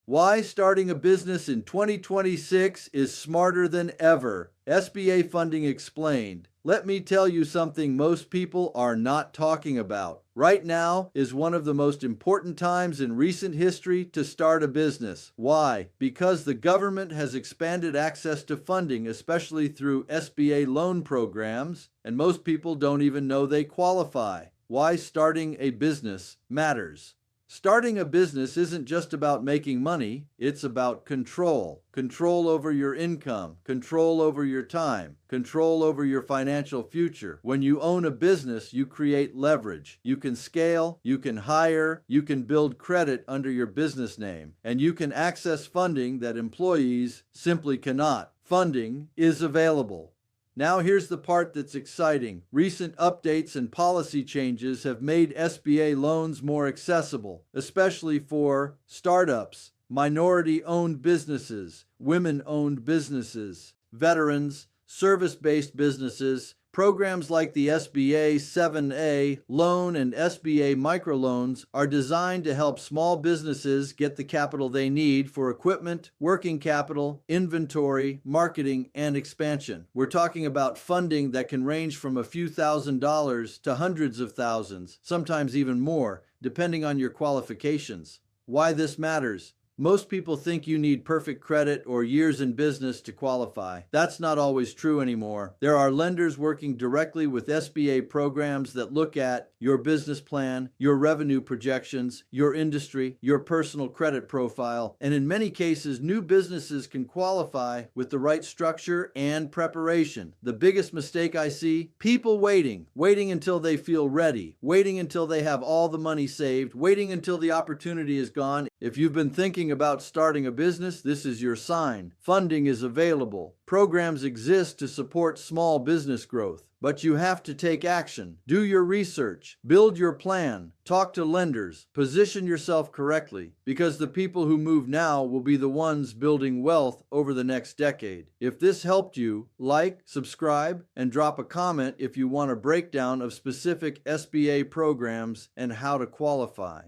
Why starting a business in 2026 is smarter than ever. SBA funding explained. Let me tell you something most people are not talking about. Right now is one of the most important times in recent history to start a business. Why? Because the government has expanded access to funding, especially through SBA loan programs, and most people don't even know they qualify. Why starting a business matters. Starting a business isn't just about making money, it's about control. Control over your income, control over your time, control over your financial future. When you own a business, you create leverage. You can scale, you can hire, you can build credit under your business name, and you can access funding that employees simply cannot. Funding is available. Now here's the part that's exciting. Recent updates and policy changes have made SBA loans more accessible, especially for startups, minority-owned businesses, women-owned businesses, veterans, service-based businesses. Programs like the SBA 7A loan and SBA microloans are designed to help small businesses get the capital they need for equipment, working capital, inventory, marketing, and expansion. We're talking about funding that can range from a few $1,000s to hundreds of thousands, sometimes even more, depending on your qualifications. Why this matters? Most people think you need perfect credit or years in business to qualify. That's not always true anymore. There are lenders working directly with SBA programs that look at your business plan, your revenue projections, your industry, your personal credit profile, and in many cases, new businesses can qualify with the right structure and preparation. The biggest mistake I see, people waiting until they feel ready, waiting until they have all the money saved, waiting until the opportunity is gone. If you've been thinking about starting a business, this is your sign. Funding is available. Programs exist to support small business growth, but you have to take action. Do your research, build your plan, talk to lenders, position yourself correctly, because the people who move now will be the ones building wealth over the next decade. If this helped you, like, subscribe, and drop a comment if you want a breakdown of specific SBA programs and how to qualify.